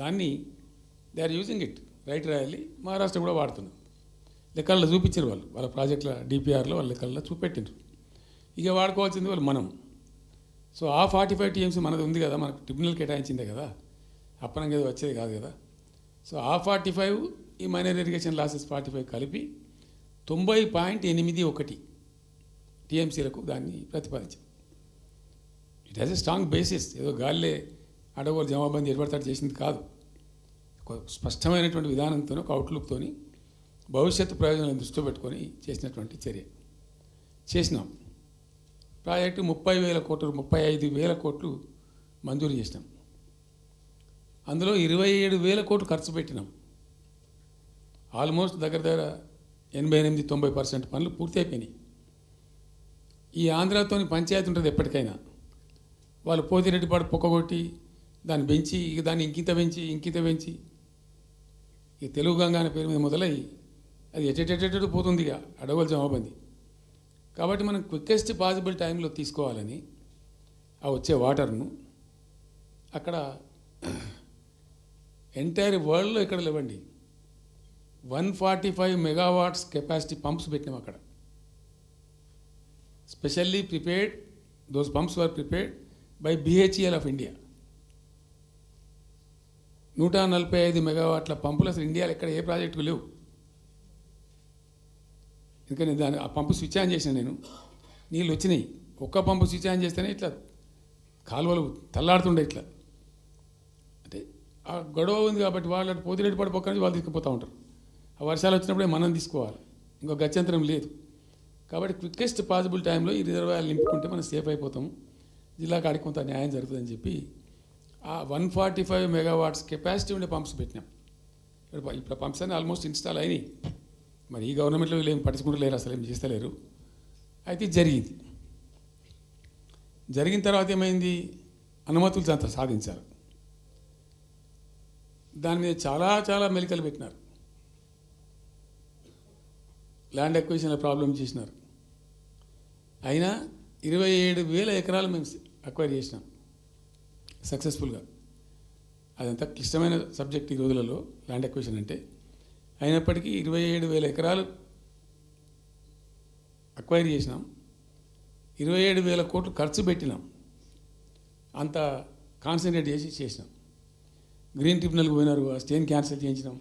దాన్ని they are using it. Right రాయాలి, మహారాష్ట్ర కూడా వాడుతున్నారు. లెక్కల్లో చూపించారు వాళ్ళు, వాళ్ళ ప్రాజెక్టుల డిపిఆర్లో వాళ్ళ లెక్కల్లో చూపెట్టిండ్రు. ఇక వాడుకోవాల్సింది వాళ్ళు మనం. సో ఆ 45 టీఎంసీ మనది ఉంది కదా, మనకు ట్రిబ్యునల్ కేటాయించిందే కదా, అప్పనంగా ఏదో వచ్చేది కాదు కదా. సో ఆ 45 ఈ మైనర్ ఇరిగేషన్ లాసెస్ 45 కలిపి 90.81 టీఎంసీలకు దాన్ని ప్రతిపాదించాం. It has a strong basis. ఏదో గాలిలే అడగోలు జమాబందీ ఏర్పడతాడు చేసింది కాదు. ఒక స్పష్టమైనటువంటి విధానంతో, ఒక అవుట్లుక్తో భవిష్యత్తు ప్రయోజనాలను దృష్టిలో పెట్టుకొని చేసినటువంటి చర్య. చేసినాం. ప్రాజెక్టు 30,000 కోట్లు, 35,000 కోట్లు మంజూరు చేసినాం. అందులో 27,000 కోట్లు ఖర్చు పెట్టినాం. ఆల్మోస్ట్ దగ్గర 88-90% పనులు పూర్తి అయిపోయినాయి. ఈ ఆంధ్రాతోని పంచాయతీ ఉంటుంది ఎప్పటికైనా. వాళ్ళు పోతిరెడ్డిపాడు పొక్కగొట్టి దాన్ని పెంచి, ఇక దాన్ని ఇంకింత పెంచి ఈ తెలుగు గంగా అనే పేరు మీద మొదలై అది ఎటెటెటెటు పోతుంది ఇక అడవుల జమాబంది. కాబట్టి మనం క్విక్కెస్ట్ పాసిబుల్ టైంలో తీసుకోవాలని ఆ వచ్చే వాటర్ను అక్కడ ఎంటైర్ వరల్డ్లో ఎక్కడ లేవండి 145 మెగావాట్స్ కెపాసిటీ పంప్స్ పెట్టినాం అక్కడ. Specially prepared, those pumps were prepared by BHEL of India. 145 మెగావాట్ల పంపులు అసలు ఇండియాలో ఎక్కడ ఏ ప్రాజెక్టుకు లేవు. ఎందుకని దాన్ని ఆ పంపు స్విచ్ ఆన్ చేసిన నేను, నీళ్ళు వచ్చినాయి. ఒక్క పంపు స్విచ్ ఆన్ చేస్తేనే ఇట్లా కాలువలు తల్లాడుతుండే ఇట్లా. అంటే ఆ గొడవ ఉంది కాబట్టి వాళ్ళు పోతిరెడ్డి పడి పక్క నుంచి వాళ్ళు తీసుకుపోతూ ఉంటారు. ఆ వర్షాలు వచ్చినప్పుడే మనం తీసుకోవాలి, ఇంకో గత్యంతరం లేదు. కాబట్టి క్విక్కెస్ట్ పాసిబుల్ టైంలో ఈ రిజర్వాయర్లు నింపుకుంటే మనం సేఫ్ అయిపోతాము, జిల్లా కాడికి కొంత న్యాయం జరుగుతుందని చెప్పి ఆ 145 మెగావాట్స్ కెపాసిటీ ఉండే పంప్స్ పెట్టినాం. ఇప్పుడు పంప్స్ అన్నీ ఆల్మోస్ట్ ఇన్స్టాల్ అయినాయి. మరి ఈ గవర్నమెంట్లో వీళ్ళు ఏం పట్టించుకుంటలేరు, అసలు ఏం చేస్తలేరు. అయితే జరిగిన తర్వాత ఏమైంది, అనుమతులు అంత సాధించారు. దాని మీద చాలా మెలికలు పెట్టినారు. ల్యాండ్ అక్విజిషన్ల ప్రాబ్లం చేసినారు. అయినా 27,000 ఎకరాలు మేము అక్వైర్ చేసినాం సక్సెస్ఫుల్గా. అదంతా క్లిష్టమైన సబ్జెక్ట్ ఈ రోజులలో ల్యాండ్ అక్విజిషన్ అంటే. అయినప్పటికీ 27,000 ఎకరాలు అక్వైర్ చేసినాం. 27,000 కోట్లు ఖర్చు పెట్టినాం. అంత కాన్సన్ట్రేట్ చేసినాం. గ్రీన్ ట్రిబ్యునల్కి పోయినారు, ఆ స్టేని క్యాన్సిల్ చేయించినాం.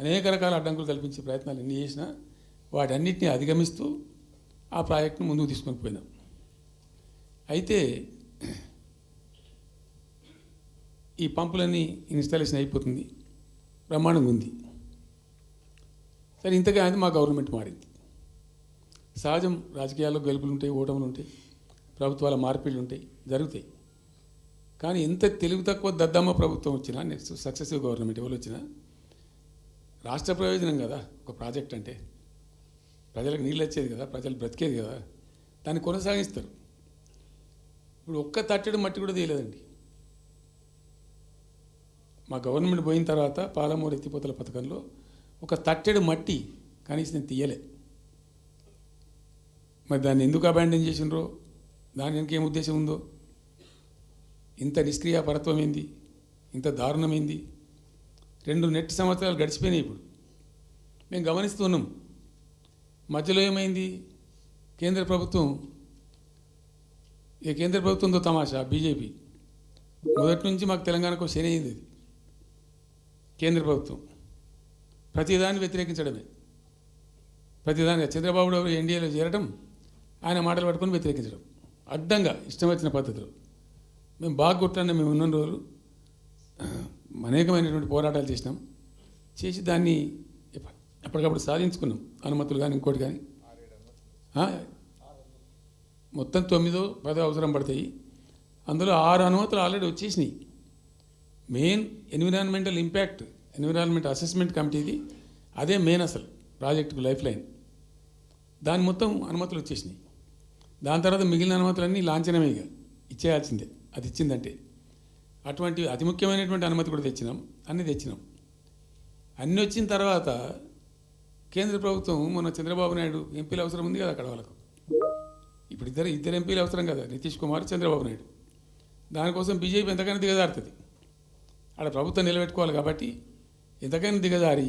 అనేక రకాల అడ్డంకులు కల్పించే ప్రయత్నాలు ఎన్ని చేసినా వాటన్నిటిని అధిగమిస్తూ ఆ ప్రాజెక్టును ముందుకు తీసుకొని పోయినాం. అయితే ఈ పంపులన్నీ ఇన్స్టాలేషన్ అయిపోతుంది, బ్రహ్మాండంగా ఉంది. సరే, ఇంతగా అది మా గవర్నమెంట్ మారింది. సహజం, రాజకీయాల్లో గెలుపులు ఉంటాయి, ఓటములు ఉంటాయి, ప్రభుత్వాల మార్పిళ్ళు ఉంటాయి, జరుగుతాయి. కానీ ఎంత తెలుగు తక్కువ దద్దమ్మ ప్రభుత్వం వచ్చినా, నెక్స్ట్ సక్సెసివ్ గవర్నమెంట్ ఎవరు వచ్చినా రాష్ట్ర ప్రయోజనం కదా ఒక ప్రాజెక్ట్ అంటే. ప్రజలకు నీళ్ళు వచ్చేది కదా, ప్రజలు బ్రతికేది కదా, దాన్ని కొనసాగిస్తారు. ఇప్పుడు ఒక్క తట్టెడు మట్టి కూడా తీయలేదండి. మా గవర్నమెంట్ పోయిన తర్వాత పాలమూరు ఎత్తిపోతల పథకంలో ఒక తట్టెడు మట్టి కనీసం నేను తీయలే. మరి దాన్ని ఎందుకు అబాండన్ చేసినరో, దాని వెనక ఏం ఉద్దేశం ఉందో, ఇంత నిష్క్రియాపరత్వం ఏంది, ఇంత దారుణమైంది. 2 నెట్ సంవత్సరాలు గడిచిపోయినాయి. ఇప్పుడు మేము గమనిస్తున్నాం. మధ్యలో ఏమైంది, కేంద్ర ప్రభుత్వంతో తమాషా. బీజేపీ మొదటి నుంచి మాకు తెలంగాణకు శని అయింది. అది కేంద్ర ప్రభుత్వం ప్రతిదాన్ని వ్యతిరేకించడమే. ప్రతిదానిగా చంద్రబాబు ఎన్డీఏలో చేరడం, ఆయన మాటలు పట్టుకొని వ్యతిరేకించడం, అడ్డంగా ఇష్టం వచ్చిన పద్ధతిలో. మేము బాగా కొట్టాను. మేము ఉన్న రోజులు అనేకమైనటువంటి పోరాటాలు చేసి దాన్ని ఎప్పటికప్పుడు సాధించుకున్నాం. అనుమతులు కానీ ఇంకోటి కానీ మొత్తం 9-10 అవసరం పడతాయి. అందులో 6 అనుమతులు ఆల్రెడీ వచ్చేసినాయి. Main environmental impact, environment assessment కమిటీది అదే మెయిన్ అసలు ప్రాజెక్టుకు లైఫ్ లైన్. దాని మొత్తం అనుమతులు వచ్చేసినాయి. దాని తర్వాత మిగిలిన అనుమతులన్నీ లాంఛనమే, ఇక ఇచ్చేయాల్సిందే. అది ఇచ్చిందంటే అటువంటి అతి ముఖ్యమైనటువంటి అనుమతి కూడా తెచ్చినాం. అన్నీ అన్నీ వచ్చిన తర్వాత కేంద్ర ప్రభుత్వం మొన్న చంద్రబాబు నాయుడు ఎంపీలు అవసరం ఉంది కదా అక్కడ వాళ్ళకు. ఇప్పుడు ఇద్దరు ఎంపీలు అవసరం కదా, నితీష్ కుమార్, చంద్రబాబు నాయుడు. దానికోసం బీజేపీ ఎంతకైనా దిగజారుతుంది. ఆడ ప్రభుత్వం నిలబెట్టుకోవాలి కాబట్టి ఎంతకైనా దిగజారి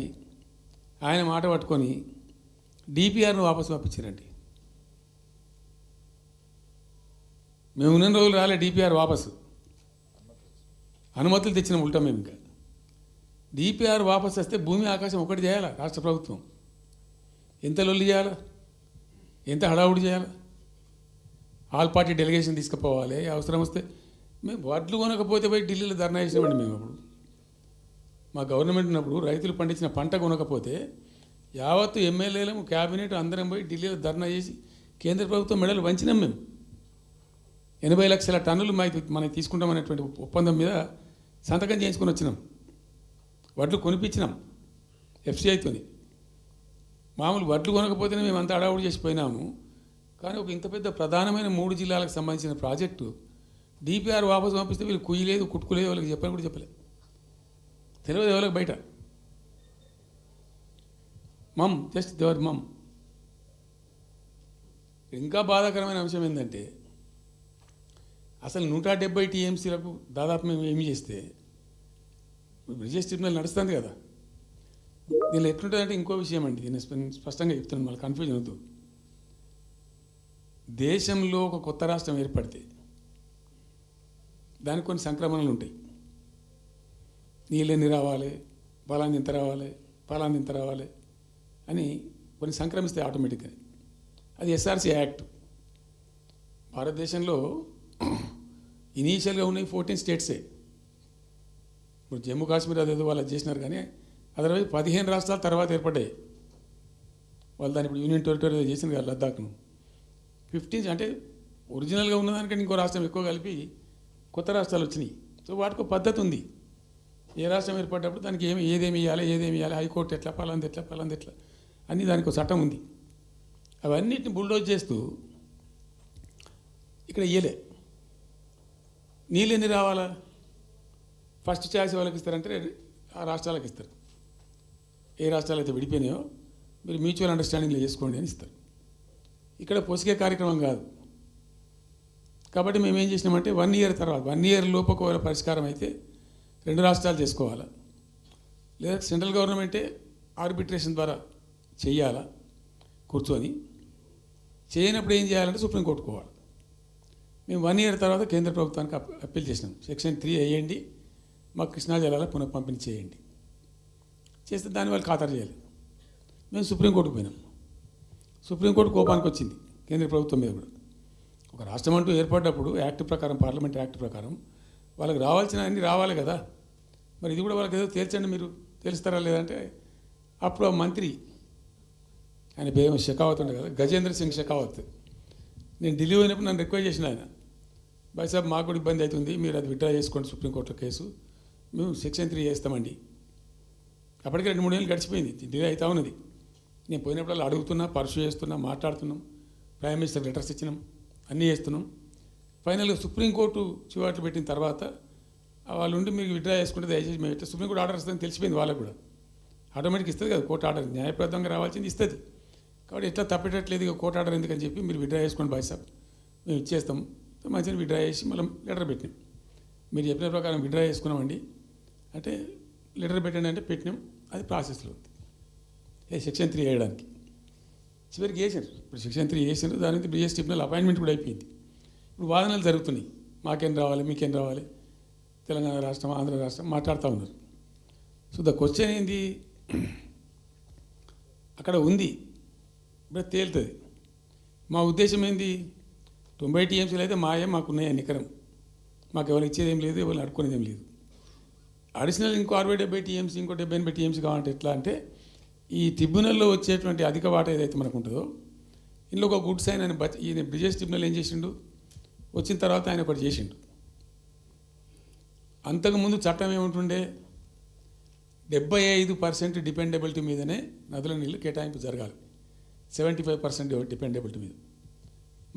ఆయన మాట పట్టుకొని డిపిఆర్ను వాపసు పంపించారండి. మేము ఉన్న రోజులు రాలే డిపిఆర్ వాపసు, అనుమతులు తెచ్చిన ఉంటాం మేము. ఇంకా డిపిఆర్ వాపసు వస్తే భూమి ఆకాశం ఒకటి చేయాలా రాష్ట్ర ప్రభుత్వం? ఎంత లొల్లి చేయాలా, ఎంత హడావుడి చేయాలా? ఆల్ పార్టీ డెలిగేషన్ తీసుకుపోవాలి. అవసరం వస్తే మేము వడ్లు కొనకపోతే పోయి ఢిల్లీలో ధర్నా చేసినామండి. మేము అప్పుడు మా గవర్నమెంట్ ఉన్నప్పుడు రైతులు పండించిన పంట కొనకపోతే యావత్తు ఎమ్మెల్యేలు క్యాబినెట్ అందరం పోయి ఢిల్లీలో ధర్నా చేసి కేంద్ర ప్రభుత్వం మెడలు వంచినాం. మేము 80 లక్షల టన్నులు మనం తీసుకుంటామనేటువంటి ఒప్పందం మీద సంతకం చేయించుకొని వచ్చినాం. వడ్లు కొనిపించినాం ఎఫ్సిఐతోని. మామూలు వడ్లు కొనకపోతేనే మేము అంతా అడావుడు చేసిపోయినాము. కానీ ఒక ఇంత పెద్ద ప్రధానమైన 3 జిల్లాలకు సంబంధించిన ప్రాజెక్టు డిపిఆర్ వాపసు పంపిస్తే వీళ్ళు కుయ్యలేదు, కుట్టుకోలేదు, వాళ్ళకి చెప్పని కూడా చెప్పలేదు. తెలియదు ఎవరికి బయట. జస్ట్ దేవర్ ఇంకా బాధాకరమైన అంశం ఏంటంటే అసలు 170 టీఎంసీలకు దాదాపు మేము ఏమి చేస్తే బ్రిజేష్ ట్రిబ్యునల్ నడుస్తుంది కదా. దీనిలో ఎట్లుంటుందంటే ఇంకో విషయం అండి, నేను స్పష్టంగా చెప్తున్నాను, మళ్ళీ కన్ఫ్యూజన్ అవుతుంది. దేశంలో ఒక కొత్త రాష్ట్రం ఏర్పడితే దానికి కొన్ని సంక్రమణలు ఉంటాయి. నీళ్ళెన్ని రావాలి, బలాన్ని ఎంత రావాలి, ఫలాన్ని ఎంత రావాలి అని కొన్ని సంక్రమిస్తాయి ఆటోమేటిక్గా. అది ఎస్ఆర్సీ యాక్ట్. భారతదేశంలో ఇనీషియల్గా ఉన్నాయి 14 స్టేట్సే. ఇప్పుడు జమ్మూ కాశ్మీర్ అదేదో వాళ్ళు చేసినారు, కానీ అదర్వైజ్ 15 రాష్ట్రాల తర్వాత ఏర్పడ్డాయి. వాళ్ళు దాన్ని ఇప్పుడు యూనియన్ టెరిటరీ చేసింది కదా లద్దాఖ్ను. 15 అంటే ఒరిజినల్గా ఉన్నదానికంటే ఇంకో రాష్ట్రం ఎక్కువ కలిపి కొత్త రాష్ట్రాలు వచ్చినాయి. సో వాటికి ఒక పద్ధతి ఉంది. ఏ రాష్ట్రం ఏర్పడ్డప్పుడు దానికి ఏదేమి ఇవ్వాలి, హైకోర్టు ఎట్లా, పలాంది ఎట్లా అన్నీ దానికి ఒక చట్టం ఉంది. అవన్నిటిని బుల్డోజ్ చేస్తూ ఇక్కడ ఇయ్యలే. నీళ్ళు ఎన్ని రావాలా, ఫస్ట్ ఛాయిస్ వాళ్ళకి ఇస్తారంటే ఆ రాష్ట్రాలకు ఇస్తారు. ఏ రాష్ట్రాలు అయితే విడిపోయినాయో మీరు మ్యూచువల్ అండర్స్టాండింగ్లో చేసుకోండి అని ఇస్తారు. ఇక్కడ పొసిగే కార్యక్రమం కాదు. కాబట్టి మేము ఏం చేసినామంటే 1 ఇయర్ తర్వాత 1 ఇయర్ లోపు ఒకవేళ పరిష్కారం అయితే 2 రాష్ట్రాలు చేసుకోవాలా, లేదా సెంట్రల్ గవర్నమెంటే ఆర్బిట్రేషన్ ద్వారా చెయ్యాలా కూర్చొని. చేయనప్పుడు ఏం చేయాలంటే సుప్రీంకోర్టు పోవాలి. మేము 1 ఇయర్ తర్వాత కేంద్ర ప్రభుత్వానికి అప్పీల్ చేసినాం. సెక్షన్ 3 వేయండి, మాకు కృష్ణా జలాల పునఃపంపిణీ చేయండి. చేస్తే దాన్ని వాళ్ళు ఖాతరు చేయాలి. మేము సుప్రీంకోర్టుకు పోయినాం. సుప్రీంకోర్టు కోపానికి వచ్చింది కేంద్ర ప్రభుత్వం మీద కూడా. ఒక రాష్ట్రం అంటూ ఏర్పడ్డప్పుడు యాక్ట్ ప్రకారం, పార్లమెంట్ యాక్ట్ ప్రకారం వాళ్ళకి రావాల్సిన అన్నీ రావాలి కదా. మరి ఇది కూడా వాళ్ళకి ఏదో తేల్చండి, మీరు తెలుస్తారా లేదంటే అప్పుడు ఆ మంత్రి, ఆయన పేరు షెకావత్ ఉండే కదా, గజేంద్ర సింగ్ షెకావత్, నేను ఢిల్లీ పోయినప్పుడు నన్ను రిక్వెస్ట్ చేసిన ఆయన, భాయ్ సాబ్ మాకు కూడా ఇబ్బంది అవుతుంది, మీరు అది విత్డ్రా చేసుకోండి సుప్రీంకోర్టులో కేసు, మేము సెక్షన్ 3 చేస్తామండి. అప్పటికే 2-3 ఏళ్ళు గడిచిపోయింది, డిలే అవుతా ఉన్నది. నేను పోయినప్పుడు అడుగుతున్నా, పర్సూ చేస్తున్నా, మాట్లాడుతున్నాం, ప్రైమ్ మినిస్టర్ లెటర్స్ ఇచ్చినాం, అన్నీ చేస్తున్నాం. ఫైనల్గా సుప్రీంకోర్టు చివాట్లు పెట్టిన తర్వాత వాళ్ళు ఉండి మీరు విత్డ్రా చేసుకుంటే దయచేసి మేము ఇట్లా సుప్రీంకోర్టు ఆర్డర్ ఇస్తుందని తెలిసిపోయింది వాళ్ళకు కూడా. ఆటోమేటిక్ ఇస్తుంది కదా కోర్టు ఆర్డర్, న్యాయప్రదంగా రావాల్సింది ఇస్తుంది. కాబట్టి ఎట్లా తప్పేటట్లేదు ఇక కోర్టు ఆర్డర్ ఎందుకని చెప్పి మీరు విత్డ్రా చేసుకోండి భాయ్ సాబ్, మేము ఇచ్చేస్తాం. మంచిగా విత్డ్రా చేసి మళ్ళీ లెటర్ పెట్టినాం. మీరు చెప్పిన ప్రకారం విత్డ్రా చేసుకున్నామండి అంటే లెటర్ పెట్టండి అంటే పెట్టినాం. అది ప్రాసెస్లో ఉంది సెక్షన్ 3 వేయడానికి. చివరికి వేసారు. ఇప్పుడు సెక్షన్ 3 వేసారు. దాని నుంచి బ్రిజేష్ ట్రిబ్యునల్ అపాయింట్మెంట్ కూడా అయిపోయింది. ఇప్పుడు వాదనలు జరుగుతున్నాయి, మాకేం రావాలి, మీకేం రావాలి, తెలంగాణ రాష్ట్రం, ఆంధ్ర రాష్ట్రం మాట్లాడుతూ ఉన్నారు. సో ద క్వశ్చన్ ఏంది, అక్కడ ఉంది, ఇప్పుడు తేలుతుంది. మా ఉద్దేశం ఏంది, 90 టీఎంసీలు అయితే మాకున్నాయి నికరం, మాకు ఎవరు ఇచ్చేది ఏం లేదు, ఎవరు అడుక్కునేది ఏం లేదు. అడిషనల్ ఇంకో 60-70 టీఎంసీ, ఇంకో 70-80 టీఎంసీ కావాలంటే ఎట్లా అంటే ఈ ట్రిబ్యునల్లో వచ్చేటువంటి అధిక వాటా ఏదైతే మనకు ఉంటుందో ఇందులో ఒక గుడ్ సైన్ అని ఈయన బ్రిజేష్ ట్రిబ్యునల్ ఏం చేసిండు, వచ్చిన తర్వాత ఆయన ఒకటి చేసిండు. అంతకుముందు చట్టం ఏముంటుండే, 75% డిపెండబిలిటీ మీదనే నదుల నీళ్ళు కేటాయింపు జరగాలి, 75% డిపెండబిలిటీ మీద.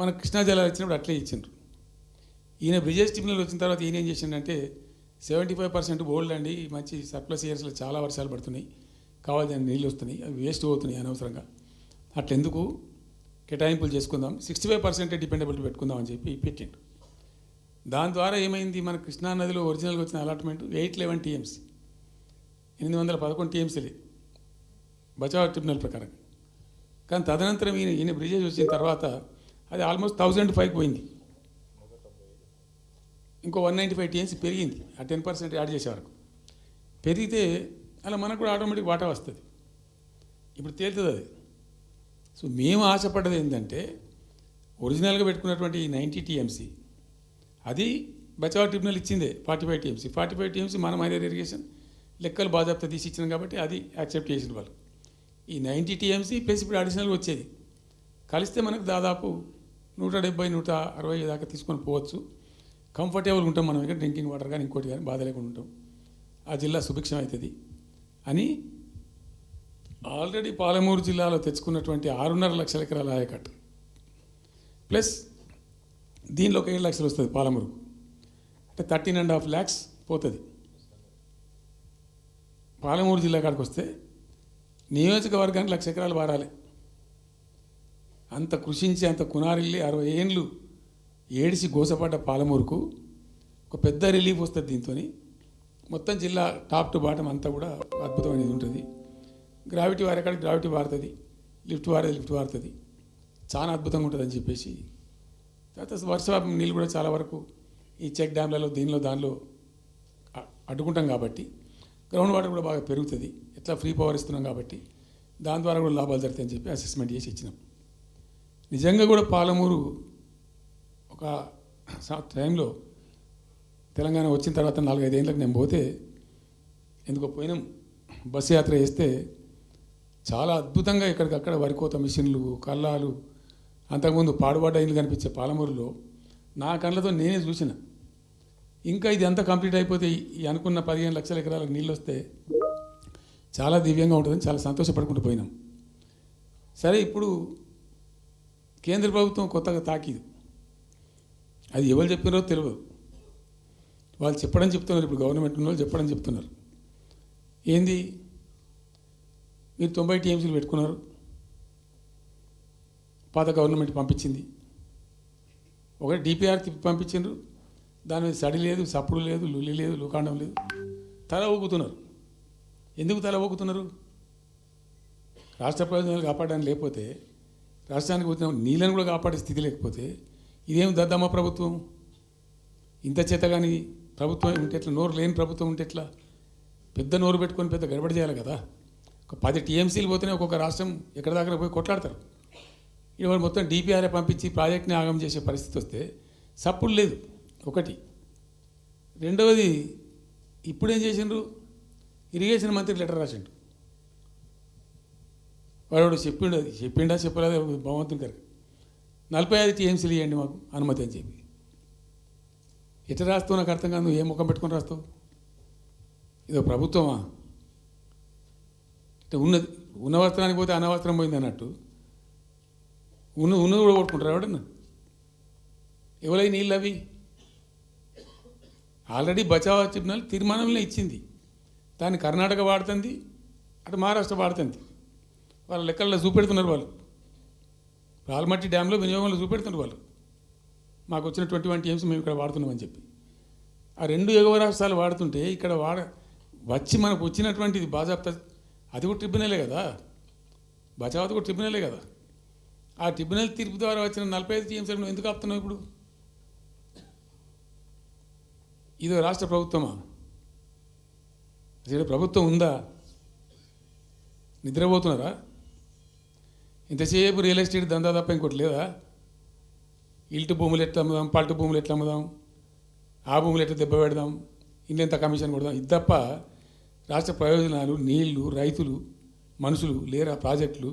మన కృష్ణా జలాలు వచ్చినప్పుడు అట్లే ఇచ్చిండ్రు. ఈయన బ్రిజేష్ ట్రిబ్యునల్ వచ్చిన తర్వాత ఈయన ఏం చేసిండంటే 75% బోల్డ్ అండి, మంచి సర్ప్లస్ ఇయర్స్లో చాలా వర్షాలు పడుతున్నాయి, కావాల్సిన నీళ్ళు వస్తున్నాయి, అవి వేస్ట్ అవుతున్నాయి అనవసరంగా, అట్లెందుకు కేటాయింపులు చేసుకుందాం, 65% డిపెండబిలిటీ పెట్టుకుందాం అని చెప్పి పెట్టిండు. దాని ద్వారా ఏమైంది, మన కృష్ణానదిలో ఒరిజినల్గా వచ్చిన అలాట్మెంట్ 811 టీఎంసీ, 811 టీఎంసీలే బచావ్ ట్రిబ్యునల్ ప్రకారం. కానీ తదనంతరం ఈయన బ్రిజేష్ వచ్చిన తర్వాత అది ఆల్మోస్ట్ 1005 పోయింది. ఇంకో 195 టీఎంసీ పెరిగింది. ఆ 10% యాడ్ చేసే వరకు పెరిగితే అలా మనకు కూడా ఆటోమేటిక్ వాటా వస్తుంది. ఇప్పుడు తేలుతుంది అది. సో మేము ఆశపడ్డది ఏంటంటే ఒరిజినల్గా పెట్టుకున్నటువంటి ఈ 90 టీఎంసీ అది బచావ్ ట్రిబ్యునల్ ఇచ్చిందే 45 టీఎంసీ. 45 టీఎంసీ మనం మైనర్ ఇరిగేషన్ లెక్కలు బాజాప్తా తీసి ఇచ్చినాం కాబట్టి అది యాక్సెప్ట్ చేసిన వాళ్ళు. ఈ 90 టీఎంసీ ప్లస్ ఇప్పుడు అడిషనల్గా వచ్చేది కలిస్తే మనకు దాదాపు 170-160 దాకా తీసుకొని పోవచ్చు. కంఫర్టబుల్గా ఉంటాం మనం, ఇక్కడ డ్రింకింగ్ వాటర్ కానీ ఇంకోటి కానీ బాధ లేకుండా ఉంటాం. ఆ జిల్లా సుభిక్షం అవుతుంది అని ఆల్రెడీ పాలమూరు జిల్లాలో తెచ్చుకున్నటువంటి 6.5 లక్షల ఎకరాల ఆయకట్టు ప్లస్ దీనిలో ఒక 7 లక్షలు వస్తుంది పాలమూరు, అంటే 13.5 lakhs పోతుంది. పాలమూరు జిల్లా కాడికి వస్తే నియోజకవర్గానికి 1,00,000 ఎకరాలు వారాలి. అంత కృషించి అంత కునారిల్లి 60 ఏండ్లు ఏడిసి గోసపడ్డ పాలమూరుకు ఒక పెద్ద రిలీఫ్ వస్తుంది. దీంతో మొత్తం జిల్లా టాప్ టు బాటం అంతా కూడా అద్భుతమైనది ఉంటుంది. గ్రావిటీ వారేకాడికి గ్రావిటీ వారుతుంది, లిఫ్ట్ వారుతుంది, చాలా అద్భుతంగా ఉంటుంది అని చెప్పేసి. తర్వాత వర్ష నీళ్ళు కూడా చాలా వరకు ఈ చెక్ డ్యామ్లలో దానిలో అడ్డుకుంటాం కాబట్టి గ్రౌండ్ వాటర్ కూడా బాగా పెరుగుతుంది. ఎట్లా ఫ్రీ పవర్ ఇస్తున్నాం కాబట్టి దాని ద్వారా కూడా లాభాలు జరుగుతాయని చెప్పి అసెస్మెంట్ చేసి ఇచ్చినాం. నిజంగా కూడా పాలమూరు ఒక టైంలో తెలంగాణ వచ్చిన తర్వాత 4-5 ఏళ్ళకి నేను పోతే ఎందుకో పోయినాం, బస్సు యాత్ర చేస్తే చాలా అద్భుతంగా ఇక్కడికక్కడ వరికోత మిషన్లు, కల్లాలు, అంతకుముందు పాడుబడ్డ ఇల్లు కనిపించే పాలమూరులో నా కళ్ళతో నేనే చూసిన. ఇంకా ఇది అంతా కంప్లీట్ అయిపోతే ఈ అనుకున్న 15 లక్షల ఎకరాలకు నీళ్ళు వస్తే చాలా దివ్యంగా ఉంటుందని చాలా సంతోషపడుకుంటూ పోయినాం. సరే, ఇప్పుడు కేంద్ర ప్రభుత్వం కొత్తగా తాకీదు, అది ఎవరు చెప్పినారో తెలియదు. వాళ్ళు చెప్తున్నారు, ఇప్పుడు గవర్నమెంట్ ఉన్న వాళ్ళు చెప్తున్నారు. ఏంది, మీరు 90 టీఎంసీలు పెట్టుకున్నారు, పాత గవర్నమెంట్ పంపించింది. ఒకటి డిపిఆర్ తిప్పి పంపించిండ్రు, దాని మీద సడి లేదు, సప్పుడు లేదు, లుల్లి లేదు, లూకాండం లేదు, తల ఊగుతున్నారు. ఎందుకు తల ఊగుతున్నారు? రాష్ట్ర ప్రయోజనాలు కాపాడడానికి లేకపోతే, రాష్ట్రానికి వచ్చిన నీళ్ళని కూడా కాపాడే స్థితి లేకపోతే ఇదేం దద్దమ్మ ప్రభుత్వం? ఇంత చేత కానీ ప్రభుత్వం ఉంటే ఎట్లా? నోరు లేని ప్రభుత్వం ఉంటే ఎట్లా? పెద్ద నోరు పెట్టుకొని పెద్ద గడబడి చేయాలి కదా. ఒక 10 టీఎంసీలు పోతేనే ఒక్కొక్క రాష్ట్రం ఎక్కడ దగ్గర పోయి కొట్లాడతారు. ఇవాళ మొత్తం డిపిఆర్ఏ పంపించి ప్రాజెక్ట్ని ఆగం చేసే పరిస్థితి వస్తే సప్పుడు లేదు ఒకటి. రెండవది, ఇప్పుడేం చేసిండ్రు, ఇరిగేషన్ మంత్రికి లెటర్ రాసిండు. వాడు చెప్పిండా చెప్పలేదా భగవంతుని గారికి, 45 టీఎంసీలు ఇవ్వండి మాకు అనుమతి అని చెప్పి. ఎట్లా రాస్తావు నాకు అర్థం కాదు. ఏ ముఖం పెట్టుకొని రాస్తావు? ఇదో ప్రభుత్వమా? అంటే ఉన్న వస్త్రానికి పోతే అనవస్త్రం పోయింది అన్నట్టు ఉన్నది కూడా కొట్టుకుంటారు ఎవడన్నా. ఎవరై నీళ్ళు అవి ఆల్రెడీ బచావ్ ట్రిబ్యునల్ తీర్మానంలో ఇచ్చింది. దాన్ని కర్ణాటక వాడుతుంది, అటు మహారాష్ట్ర వాడుతుంది. వాళ్ళ లెక్కల్లో చూపెడుతున్నారు వాళ్ళు. రాల్మట్టి డ్యాంలో వినియోగంలో చూపెడుతున్నారు వాళ్ళు. మాకు వచ్చిన 21 టీఎంసీ మేము ఇక్కడ వాడుతున్నామని చెప్పి. ఆ 2 ఎగువ రాష్ట్రాలు వాడుతుంటే ఇక్కడ వచ్చి మనకు వచ్చినటువంటిది బాజాప్తా, అది కూడా ట్రిబ్యునలే కదా, బచావత్ కూడా ట్రిబ్యునలే కదా. ఆ ట్రిబ్యునల్ తీర్పు ద్వారా వచ్చిన 45 టీఎంసీలు నువ్వు ఎందుకు ఆపుతున్నావు ఇప్పుడు? ఇదో రాష్ట్ర ప్రభుత్వమా? అసలు ప్రభుత్వం ఉందా? నిద్రపోతున్నారా? ఇంతసేపు రియల్ ఎస్టేట్ దందా తప్ప ఇంకోటి లేదా? ఇల్టు భూములు ఎట్లా అమ్ముదాం, పల్టు భూములు ఎట్లా అమ్ముదాం, ఆ భూములు ఎట్లా దెబ్బ పెడదాం, ఇంత కమిషన్ కొడదాం, ఇది తప్ప రాష్ట్ర ప్రయోజనాలు, నీళ్లు, రైతులు, మనుషులు లేరా? ప్రాజెక్టులు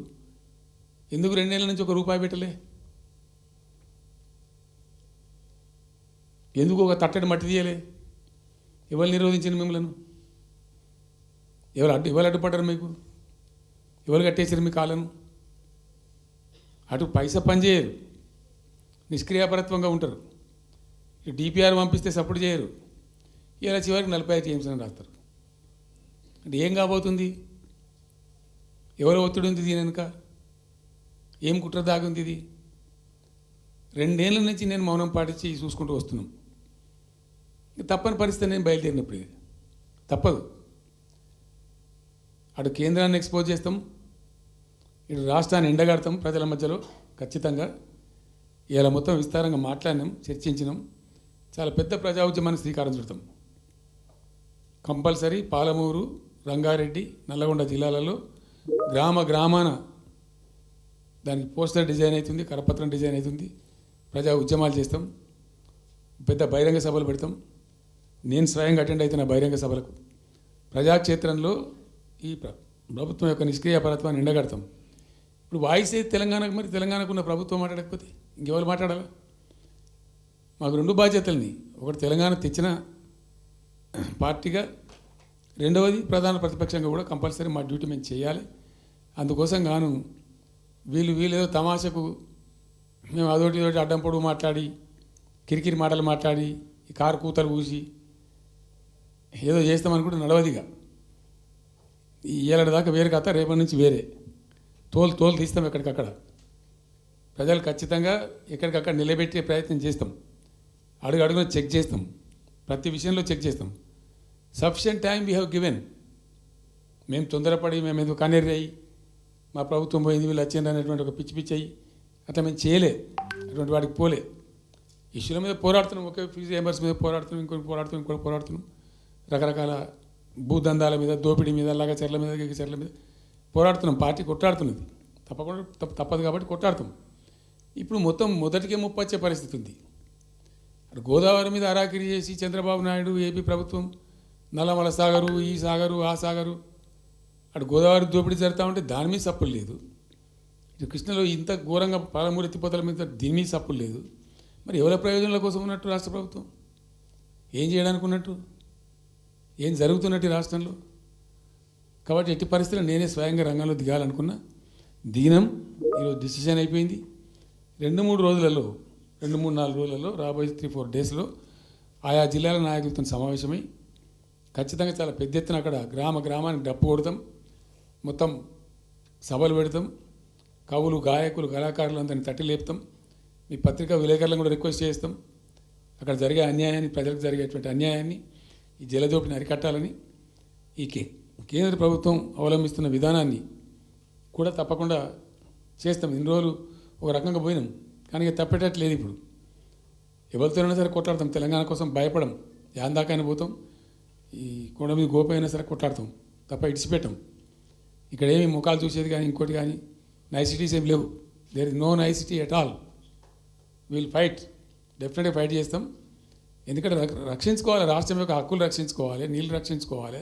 ఎందుకు 2 నెలల నుంచి ₹1 పెట్టలే? ఎందుకు ఒక తట్టడి మట్టి తీయలే? ఎవరు నిరోధించింది మిమ్మల్ని? ఎవరు అడ్డుపడ్డారు మీకు? ఎవరు కట్టేసారు మీ కాళ్ళను? అటు పైసా పనిచేయరు, నిష్క్రియాపరత్వంగా ఉంటారు. ఈ డిపిఆర్ పంపిస్తే సపోర్ట్ చేయరు. ఇలా చివరికి 45 టీఎంసీ అని రాస్తారు. అంటే ఏం కాబోతుంది? ఎవరో ఒత్తిడి ఉంది దీని వెనుక? ఏం కుట్ర దాగుంది ఇది? 2 ఏళ్ళ నుంచి నేను మౌనం పాటించి చూసుకుంటూ వస్తున్నాం. తప్పని పరిస్థితి నేను బయలుదేరినప్పుడు ఇది తప్పదు. అటు కేంద్రాన్ని ఎక్స్పోజ్ చేస్తాం, ఇటు రాష్ట్రాన్ని ఎండగడతాం ప్రజల మధ్యలో ఖచ్చితంగా. ఇలా మొత్తం విస్తారంగా మాట్లాడినాం, చర్చించినాం, చాలా పెద్ద ప్రజా ఉద్యమానికి శ్రీకారం చుడతాం. కంపల్సరీ పాలమూరు, రంగారెడ్డి, నల్లగొండ జిల్లాలలో గ్రామాన దానికి పోస్టర్ డిజైన్ అవుతుంది, కరపత్రం డిజైన్ అవుతుంది, ప్రజా ఉద్యమాలు చేస్తాం, పెద్ద బహిరంగ సభలు పెడతాం. నేను స్వయంగా అటెండ్ అవుతున్న బహిరంగ సభలకు. ప్రజాక్షేత్రంలో ఈ ప్రభుత్వం యొక్క నిష్క్రియ పరత్వాన్ని ఎండగడతాం. ఇప్పుడు వాయిస్ అయితే తెలంగాణకు, మరి తెలంగాణకు ఉన్న ప్రభుత్వం మాట్లాడకపోతే ఇంకెవరు మాట్లాడాలా? మాకు రెండు బాధ్యతల్ని, ఒకటి తెలంగాణ తెచ్చిన పార్టీగా, రెండవది ప్రధాన ప్రతిపక్షంగా కూడా కంపల్సరీ మా డ్యూటీ మేము చేయాలి. అందుకోసం గాను వీళ్ళు ఏదో తమాషకు మేము అదొకటి ఇదొకటి అడ్డం పొడుగు మాట్లాడి, కిరికిరి మాటలు మాట్లాడి, ఈ కారు కూతలు కూసి ఏదో చేస్తామనుకుంటే నడవదిగా. ఈ ఏళ్ళ దాకా వేరే కథ, రేపటి నుంచి వేరే తోలు తీస్తాం ఎక్కడికక్కడ. ప్రజలు ఖచ్చితంగా ఎక్కడికక్కడ నిలబెట్టే ప్రయత్నం చేస్తాం, అడుగున చెక్ చేస్తాం, ప్రతి విషయంలో చెక్ చేస్తాం. Sufficient time we have given. మేము తొందరపడి మేము ఎందుకు కన్నెర్రి అయ్యి మా ప్రభుత్వం పోయింది వీళ్ళు వచ్చింది అనేటువంటి ఒక పిచ్చి అయ్యి అట్లా మేము చేయలే, అటువంటి వాడికి పోలే. ఇష్యూల మీద పోరాడుతున్నాం, ఒకే ఫీజు రియంబర్స్ మీద పోరాడుతున్నాం, ఇంకోటి పోరాడుతున్నాం, రకరకాల భూదందాల మీద, దోపిడీ మీద, లగచర్ల మీద, గిగచర్ల మీద పోరాడుతున్నాం. పార్టీ కొట్లాడుతున్నది, తప్పకుండా తప్పదు కాబట్టి కొట్లాడుతాం. ఇప్పుడు మొత్తం మొదటికే ముప్పొచ్చే పరిస్థితి ఉంది. అటు గోదావరి మీద అరాకిరి చేసి చంద్రబాబు నాయుడు, ఏపీ ప్రభుత్వం నల్లమల సాగరు, ఈ సాగరు, ఆ సాగరు, అటు గోదావరి దోపిడీ జరుగుతూ ఉంటే దాని మీద సప్పులు లేదు. ఇటు కృష్ణలో ఇంత ఘోరంగా పాలమూరు ఎత్తిపోతల మీద దీని మీద సప్పులు లేదు. మరి ఎవరి ప్రయోజనాల కోసం ఉన్నట్టు రాష్ట్ర ప్రభుత్వం? ఏం చేయడానికి ఉన్నట్టు? ఏం జరుగుతున్నట్టు ఈ రాష్ట్రంలో? కాబట్టి ఎట్టి పరిస్థితుల్లో నేనే స్వయంగా రంగంలో దిగాలనుకున్నా, దిగినం. ఈరోజు డిసిషన్ అయిపోయింది. 2-3 రోజులలో, 2-3-4 రోజులలో, రాబోయే 3-4 డేస్లో ఆయా జిల్లాల నాయకులతో సమావేశమై ఖచ్చితంగా చాలా పెద్ద ఎత్తున అక్కడ గ్రామానికి డప్పు కొడతాం, మొత్తం సభలు పెడతాం, కవులు, గాయకులు, కళాకారులు అందరినీ తట్టి లేపుతాం. మీ పత్రికా విలేకరులను కూడా రిక్వెస్ట్ చేస్తాం, అక్కడ జరిగే అన్యాయాన్ని, ప్రజలకు జరిగేటువంటి అన్యాయాన్ని, ఈ జలదోపిని అరికట్టాలని, ఈ కేంద్ర ప్రభుత్వం అవలంబిస్తున్న విధానాన్ని కూడా తప్పకుండా చేస్తాం. ఇన్ని రోజులు ఒక రకంగా పోయినాం, కానీ ఇక తప్పేటట్లేదు. ఇప్పుడు ఎవరితోనైనా సరే కొట్లాడతాం, తెలంగాణ కోసం భయపడం, యాందాకాయన పోతాం, ఈ కొండ మీద గోపైనా సరే కొట్లాడతాం, తప్ప ఇడిచిపెట్టాం. ఇక్కడ ఏమి ముఖాలు చూసేది కానీ ఇంకోటి కానీ నైసిటీస్ ఏమి లేవు. There is no nicety at all. We'll fight, డెఫినెట్గా ఫైట్ చేస్తాం. ఎందుకంటే రక్షించుకోవాలి, రాష్ట్రం యొక్క హక్కులు రక్షించుకోవాలి, నీళ్ళు రక్షించుకోవాలి,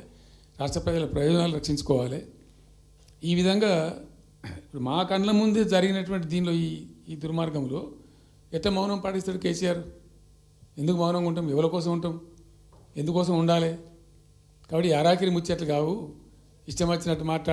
రాష్ట్ర ప్రజల ప్రయోజనాలు రక్షించుకోవాలి. ఈ విధంగా ఇప్పుడు మా కళ్ళ ముందే జరిగినటువంటి దీనిలో ఈ దుర్మార్గంలో ఎట్లా మౌనం పాటిస్తాడు కేసీఆర్? ఎందుకు మౌనంగా ఉంటాం? ఎవరి కోసం ఉంటాం? ఎందుకోసం ఉండాలి? కాబట్టి అరాకిరి ముచ్చట్లు కావు, ఇష్టం వచ్చినట్టు మాట్లాడి